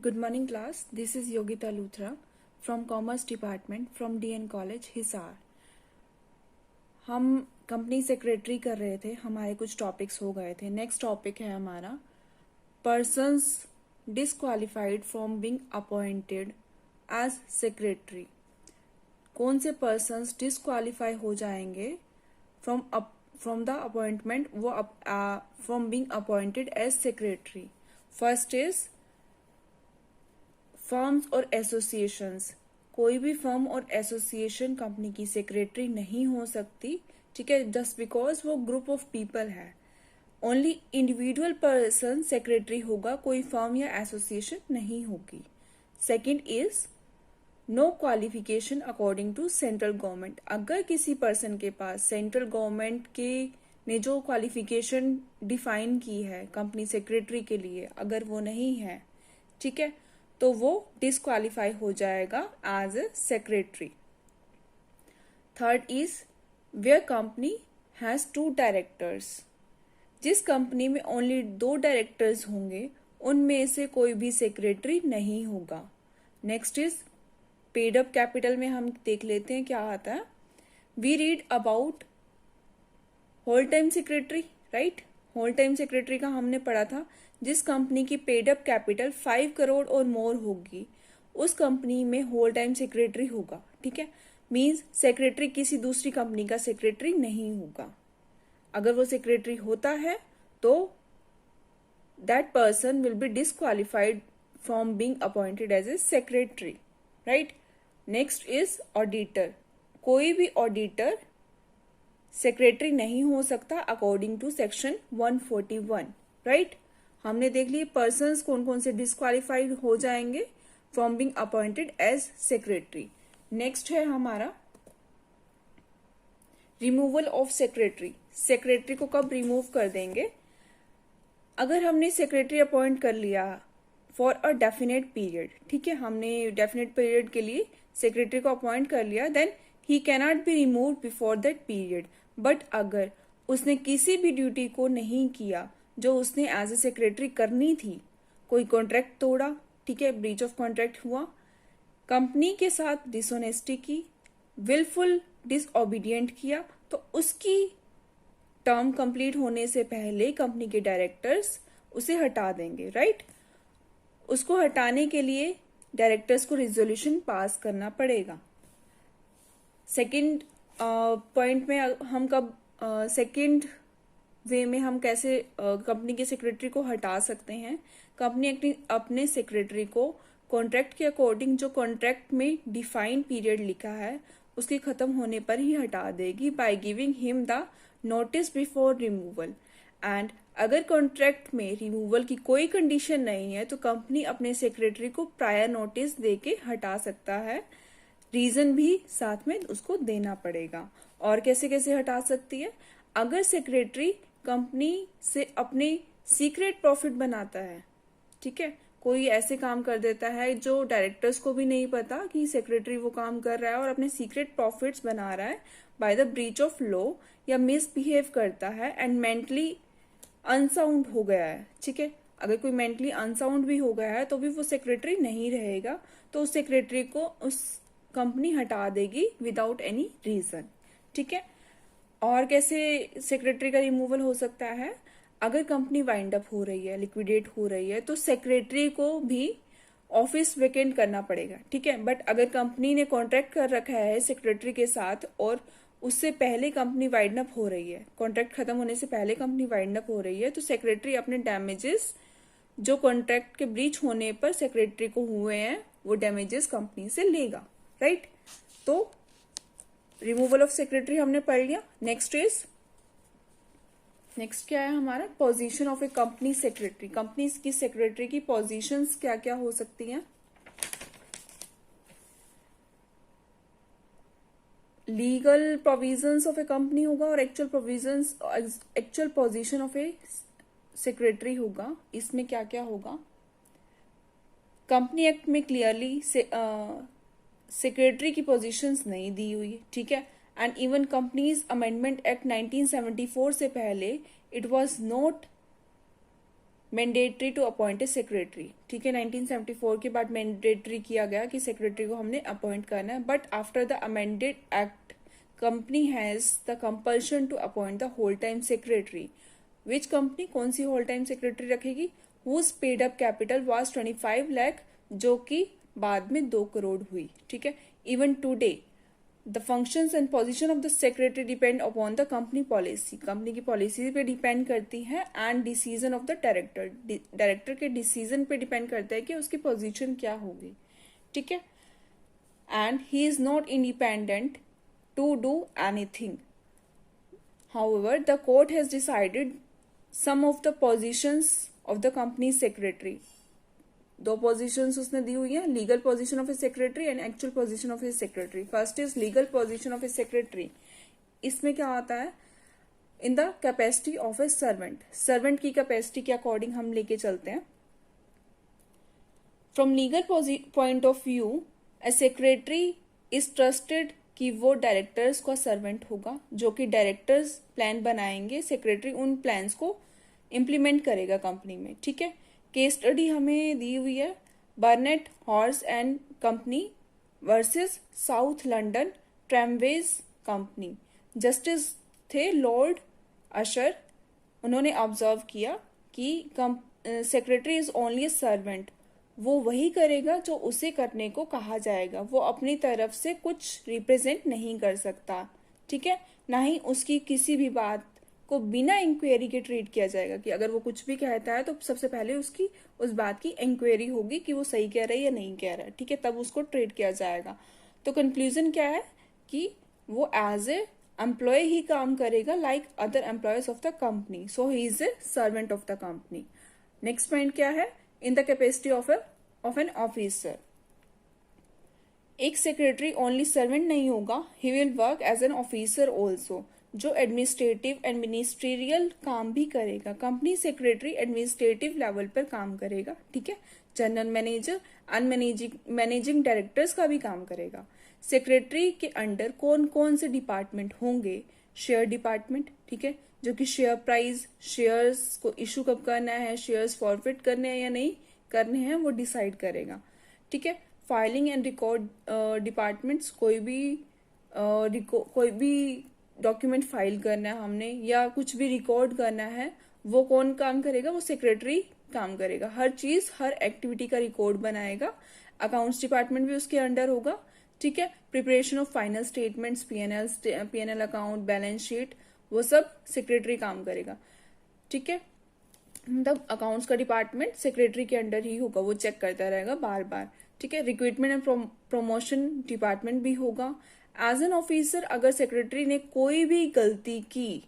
Good morning class. This is Yogita Luthra from Commerce Department from DN College Hisar. हम company secretary कर रहे थे, हमारे कुछ टॉपिक्स हो गए थे. नेक्स्ट टॉपिक है हमारा persons disqualified from being appointed as secretary. कौन से पर्सन्स डिसक्वालिफाई हो जाएंगे फ्रॉम द अपॉइंटमेंट, वो from being appointed as secretary. First is firms और एसोसिएशंस. कोई भी फर्म और एसोसिएशन कंपनी की सेक्रेटरी नहीं हो सकती, ठीक है, जस्ट बिकॉज वो ग्रुप ऑफ पीपल है. ओनली इंडिविजुअल पर्सन सेक्रेटरी होगा, कोई फर्म या एसोसिएशन नहीं होगी. Second is no qualification according to central government. अगर किसी पर्सन के पास सेंट्रल गवर्नमेंट के ने जो क्वालिफिकेशन डिफाइन की है कंपनी सेक्रेटरी के लिए, अगर वो नहीं है, ठीक है, तो वो डिसक्वालीफाई हो जाएगा as a secretary. Third is where company has 2 directors. जिस कंपनी में ओनली 2 डायरेक्टर्स होंगे उनमें से कोई भी सेक्रेटरी नहीं होगा. Next is paid up capital में हम देख लेते हैं क्या आता है. We read about whole time secretary, right. Whole time secretary का हमने पढ़ा था. जिस कंपनी की पेड अप कैपिटल 5 करोड़ और मोर होगी उस कंपनी में होल टाइम सेक्रेटरी होगा, ठीक है. मींस सेक्रेटरी किसी दूसरी कंपनी का सेक्रेटरी नहीं होगा. अगर वो सेक्रेटरी होता है तो that person will be disqualified from being appointed as a secretary, right. Next is auditor. कोई भी ऑडिटर सेक्रेटरी नहीं हो सकता अकॉर्डिंग टू सेक्शन 141, राइट. हमने देख लिए पर्सन्स कौन कौन से डिसक्वालिफाइड हो जाएंगे from being appointed as secretary. Next है हमारा रिमूवल ऑफ सेक्रेटरी. सेक्रेटरी को कब रिमूव कर देंगे? अगर हमने सेक्रेटरी अपॉइंट कर लिया फॉर अ डेफिनेट पीरियड, ठीक है, हमने डेफिनेट पीरियड के लिए सेक्रेटरी को अपॉइंट कर लिया, then he cannot be remove before that period. But अगर उसने किसी भी ड्यूटी को नहीं किया जो उसने एज ए सेक्रेटरी करनी थी, कोई कॉन्ट्रैक्ट तोड़ा, ठीक है, ब्रीच ऑफ कॉन्ट्रैक्ट हुआ, कंपनी के साथ डिसऑनेस्टी की, विलफुल डिसओबीडिएंट किया, तो उसकी टर्म कंप्लीट होने से पहले कंपनी के डायरेक्टर्स उसे हटा देंगे, राइट. उसको हटाने के लिए डायरेक्टर्स को रिजोल्यूशन पास करना पड़ेगा. सेकंड पॉइंट में हम कब सेकंड वे में हम कैसे कंपनी के सेक्रेटरी को हटा सकते हैं. कंपनी अपने सेक्रेटरी को कॉन्ट्रैक्ट के अकॉर्डिंग जो कॉन्ट्रैक्ट में डिफाइंड पीरियड लिखा है उसके खत्म होने पर ही हटा देगी by giving him the notice before removal. And अगर कॉन्ट्रैक्ट में रिमूवल की कोई कंडीशन नहीं है तो कंपनी अपने सेक्रेटरी को प्रायर नोटिस देके हटा सकता है. रीजन भी साथ में उसको देना पड़ेगा. और कैसे कैसे हटा सकती है? अगर सेक्रेटरी कंपनी से अपने सीक्रेट प्रॉफिट बनाता है, ठीक है, कोई ऐसे काम कर देता है जो डायरेक्टर्स को भी नहीं पता कि सेक्रेटरी वो काम कर रहा है और अपने सीक्रेट प्रॉफिट्स बना रहा है by the breach of law, या मिसबिहेव करता है एंड मेंटली अनसाउंड हो गया है, ठीक है. अगर कोई मेंटली अनसाउंड भी हो गया है तो भी वो सेक्रेटरी नहीं रहेगा, तो उस सेक्रेटरी को उस कंपनी हटा देगी विदाउट एनी रीजन, ठीक है. और कैसे सेक्रेटरी का रिमूवल हो सकता है? अगर कंपनी वाइंड अप हो रही है, लिक्विडेट हो रही है, तो सेक्रेटरी को भी ऑफिस वेकेंट करना पड़ेगा, ठीक है. बट अगर कंपनी ने कॉन्ट्रैक्ट कर रखा है सेक्रेटरी के साथ और उससे पहले कंपनी वाइंड अप हो रही है, कॉन्ट्रैक्ट खत्म होने से पहले कंपनी वाइंड अप हो रही है, तो सेक्रेटरी अपने डैमेजेस जो कॉन्ट्रैक्ट के ब्रीच होने पर सेक्रेटरी को हुए हैं वो डैमेजेस कंपनी से लेगा, राइट. तो रिमूवल ऑफ सेक्रेटरी हमने पढ़ लिया. नेक्स्ट क्या है हमारा? Position of a company secretary. Company की सेक्रेटरी की पोजीशंस क्या क्या हो सकती हैं? Legal provisions of a company होगा और actual position of a secretary होगा. इसमें क्या क्या होगा? कंपनी एक्ट में क्लियरली सेक्रेटरी की पोजीशंस नहीं दी हुई, ठीक है. And even companies amendment act 1974 से पहले it was not mandatory to appoint a secretary, ठीक है। 1974 के बाद मैंडेटरी किया गया कि सेक्रेटरी को हमने अपॉइंट करना है, but after the amended act company has the compulsion to appoint the whole time secretary. Which company, कौन सी होल टाइम सेक्रेटरी रखेगी? Whose paid up capital was 25 lakh, जो कि बाद में 2 करोड़ हुई, ठीक है। Even today the functions and position of the secretary depend upon the company policy, company की पॉलिसी पे डिपेंड करती है, and decision of the director, director के डिसीजन पे डिपेंड करता है कि उसकी पोजीशन क्या होगी, ठीक है। And he is not independent to do anything. However the court has decided some of the positions of the company secretary. 2 positions उसने दी हुई है, legal position of a secretary and actual position of a secretary. First is legal position of a secretary. इसमें क्या आता है? In the capacity of a servant, servant की capacity के अकॉर्डिंग हम लेके चलते हैं। From legal point of view a secretary is trusted कि वो डायरेक्टर्स का सर्वेंट होगा, जो कि डायरेक्टर्स प्लान बनाएंगे, सेक्रेटरी उन प्लान्स को इम्प्लीमेंट करेगा कंपनी में, ठीक है। केस स्टडी हमें दी हुई है, Barnett Hoare and company versus South London tramways company. Justice थे लॉर्ड अशर। उन्होंने ऑब्जर्व किया कि secretary is only a servant, वो वही करेगा जो उसे करने को कहा जाएगा, वो अपनी तरफ से कुछ रिप्रेजेंट नहीं कर सकता, ठीक है। ना ही उसकी किसी भी बात को बिना इंक्वायरी के ट्रीट किया जाएगा, कि अगर वो कुछ भी कहता है तो सबसे पहले उसकी उस बात की इंक्वायरी होगी कि वो सही कह रहा है या नहीं कह रहा है, ठीक है, तब उसको ट्रीट किया जाएगा। तो कंक्लूजन क्या है कि वो एज ए एम्प्लॉय ही काम करेगा, like other employees of the company, so he is a servant of the company. Next point क्या है? In the capacity of an officer. एक सेक्रेटरी ओनली सर्वेंट नहीं होगा, he will work as an officer also, जो administrative and ministerial काम भी करेगा। Company secretary administrative level पर काम करेगा, ठीक है। जनरल मैनेजर मैनेजिंग डायरेक्टर्स का भी काम करेगा। सेक्रेटरी के अंडर कौन कौन से डिपार्टमेंट होंगे? शेयर डिपार्टमेंट, ठीक है, जो कि शेयर प्राइस, शेयर्स को इशू कब करना है, शेयर्स फॉरफिट करने हैं या नहीं करने हैं, वो डिसाइड करेगा, ठीक है। फाइलिंग एंड रिकॉर्ड डिपार्टमेंट्स, कोई भी डॉक्यूमेंट फाइल करना है हमने या कुछ भी रिकॉर्ड करना है, वो कौन काम करेगा? वो सेक्रेटरी काम करेगा। हर चीज, हर एक्टिविटी का रिकॉर्ड बनाएगा। अकाउंट्स डिपार्टमेंट भी उसके अंडर होगा, ठीक है। Preparation of final statements, PNL account, balance sheet, वो सब सेक्रेटरी काम करेगा, ठीक है। मतलब अकाउंट्स का डिपार्टमेंट सेक्रेटरी के अंडर ही होगा, वो चेक करता रहेगा बार बार, ठीक है। रिक्रूटमेंट एंड प्रमोशन डिपार्टमेंट भी होगा। एज एन ऑफिसर अगर सेक्रेटरी ने कोई भी गलती की,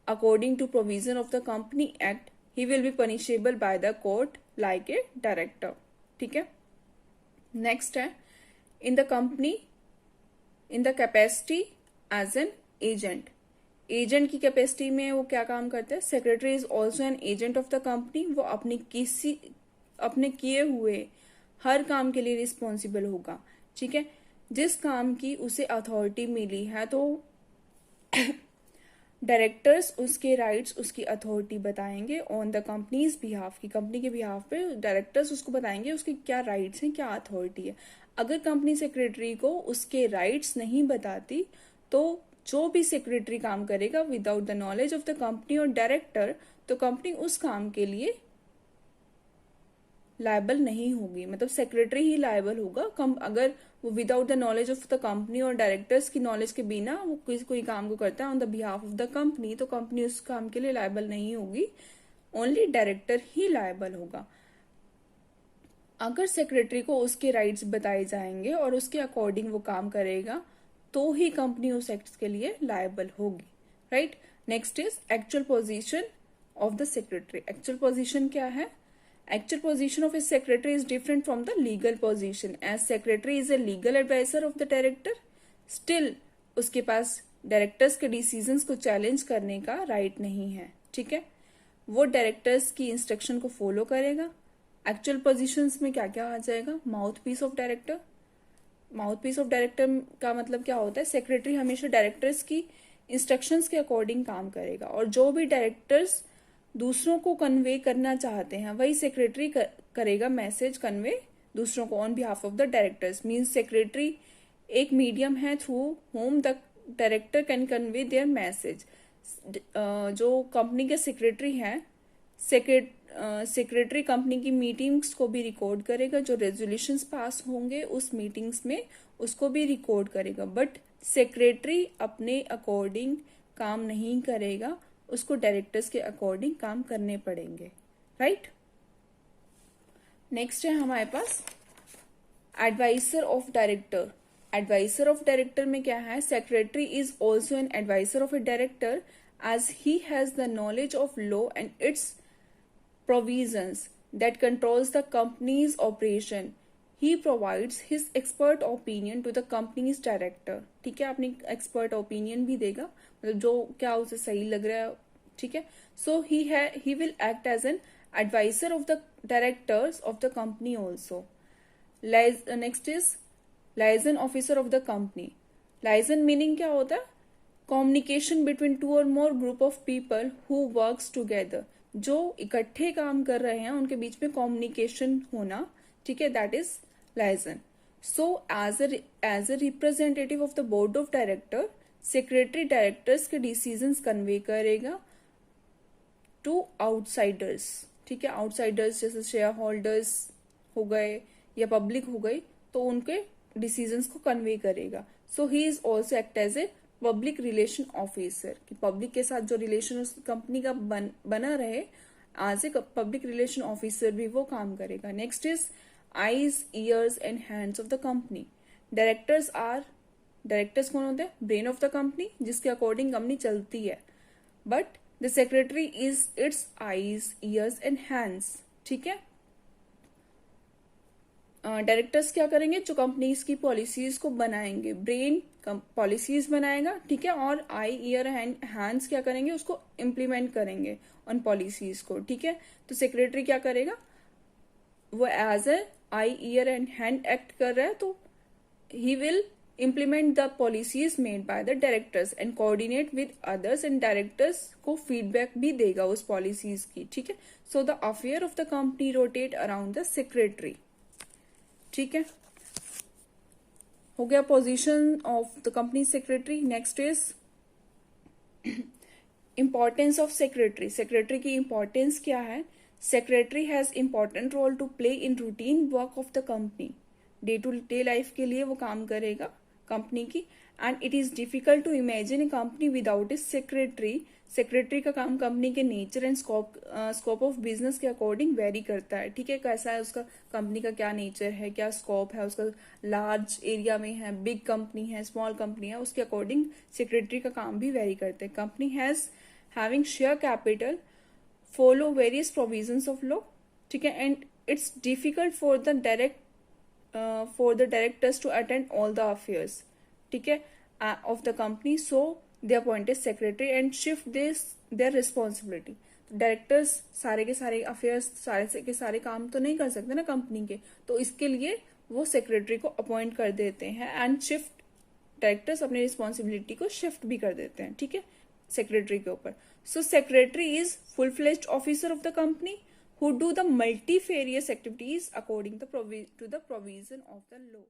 according to provision of the company act, he will be punishable by the court like a director, ठीक है। नेक्स्ट है in the company in the capacity as an agent. Agent की कैपेसिटी में वो क्या काम करता है? Secretary is also an agent of the company. वो अपने किए हुए हर काम के लिए रिस्पॉन्सिबल होगा, ठीक है। जिस काम की उसे अथॉरिटी मिली है तो डायरेक्टर्स उसके राइट्स, उसकी अथॉरिटी बताएंगे ऑन द कंपनीज बिहाफ की, कंपनी के बिहाफ पे डायरेक्टर्स उसको बताएंगे उसके क्या राइट्स हैं, क्या अथॉरिटी है। अगर कंपनी सेक्रेटरी को उसके राइट्स नहीं बताती तो जो भी सेक्रेटरी काम करेगा without the knowledge of the company और डायरेक्टर, तो कंपनी उस काम के लिए लायबल नहीं होगी, मतलब सेक्रेटरी ही लायबल होगा। अगर वो without the knowledge of the company और डायरेक्टर्स की नॉलेज के बिना वो कोई काम को करता है on the behalf of the company, तो कंपनी उस काम के लिए लायबल नहीं होगी, ओनली डायरेक्टर ही लायबल होगा। अगर सेक्रेटरी को उसके राइट्स बताए जाएंगे और उसके अकॉर्डिंग वो काम करेगा तो ही कंपनी उस एक्ट के लिए लायबल होगी, right. Next is actual position of the secretary. Actual position क्या है? Actual position of a secretary is different from the legal position, as secretary is a legal advisor of the director. Still उसके पास directors के decisions को challenge करने का right नहीं है, ठीक है। वो डायरेक्टर्स की इंस्ट्रक्शन को फॉलो करेगा। एक्चुअल पोजीशंस में क्या क्या आ जाएगा? Mouthpiece of director. Mouthpiece of director का मतलब क्या होता है? सेक्रेटरी हमेशा डायरेक्टर्स की इंस्ट्रक्शंस के अकॉर्डिंग काम करेगा और जो भी डायरेक्टर्स दूसरों को कन्वे करना चाहते हैं, वही सेक्रेटरी करेगा मैसेज कन्वे दूसरों को on behalf of the directors. Means secretary एक मीडियम है through whom the director can convey there message. जो कंपनी के सेक्रेटरी हैं, सेक्रेटरी कंपनी की मीटिंग्स को भी रिकॉर्ड करेगा, जो रेजोल्यूशंस पास होंगे उस मीटिंग्स में उसको भी रिकॉर्ड करेगा। बट सेक्रेटरी अपने अकॉर्डिंग काम नहीं करेगा, उसको डायरेक्टर्स के अकॉर्डिंग काम करने पड़ेंगे, राइट। नेक्स्ट है हमारे पास adviser of director. Adviser of director में क्या है, secretary is also an adviser of a director as he has the knowledge of law and its provisions that controls the company's operation. He provides his expert opinion to the company's director. ठीक है, अपनी expert opinion भी देगा, मतलब जो क्या उसे सही लग रहा है, ठीक है। So he will act as an advisor of the directors of the company also. Next is liaison officer of the company. Liaison meaning क्या होता है, communication between two or more group of people who works together. जो इकट्ठे काम कर रहे हैं उनके बीच में कम्युनिकेशन होना, ठीक है, that is liaison. So as a representative of the board of director, secretary directors के डिसीजंस कन्वे करेगा टू आउटसाइडर्स, ठीक है। आउटसाइडर्स जैसे शेयर होल्डर्स हो गए या पब्लिक हो गई, तो उनके डिसीजंस को कन्वे करेगा। So he is also act as a public relation officer, कि पब्लिक के साथ जो रिलेशन उस कंपनी का बना रहे, as a public relation officer भी वो काम करेगा। Next is eyes, ears and hands of the company. Directors कौन होते हैं, ब्रेन ऑफ द कंपनी, जिसके अकॉर्डिंग कंपनी चलती है। But the secretary is its eyes, ears and hands, ठीक है। डायरेक्टर्स क्या करेंगे, जो कंपनीज की पॉलिसीज को बनाएंगे, ब्रेन पॉलिसीज बनाएगा, ठीक है, और आई, ईयर, हैंड्स क्या करेंगे, उसको इम्प्लीमेंट करेंगे उन पॉलिसीज को, ठीक है। तो सेक्रेटरी क्या करेगा, वो as a eye, ear and hand act कर रहा है, तो he will implement the policies made by the directors and coordinate with others, and directors को feedback भी देगा उस policies की, ठीक है। So the affair of the company rotate around the secretary, ठीक है। हो गया position of the company secretary. Next is importance of secretary. Secretary की इंपॉर्टेंस क्या है, secretary has important role to play in routine work of the company. Day to day life के लिए वो काम करेगा कंपनी की। And it is difficult to imagine a company without a secretary. Secretary का काम कंपनी के nature and scope of business के अकॉर्डिंग वेरी करता है, ठीक है। कैसा है उसका, कंपनी का क्या नेचर है, क्या स्कोप है उसका, लार्ज एरिया में है, बिग कंपनी है, स्मॉल कंपनी है, उसके अकॉर्डिंग सेक्रेटरी का काम भी वेरी करते हैं। Company has having share capital, follow various provisions of law, ठीक है। And it's difficult for the directors to attend all the affairs, ठीक है, of the company. So they appointed secretary and shift their responsibility। Directors सारे के सारे affairs, सारे के सारे काम तो नहीं कर सकते ना कंपनी के, तो इसके लिए वो सेक्रेटरी को अपॉइंट कर देते हैं एंड शिफ्ट, डायरेक्टर्स अपनी रिस्पॉन्सिबिलिटी को शिफ्ट भी कर देते हैं, ठीक है, सेक्रेटरी के ऊपर। So secretary is full fledged officer of the company who do the multifarious activities according to the provision of the law।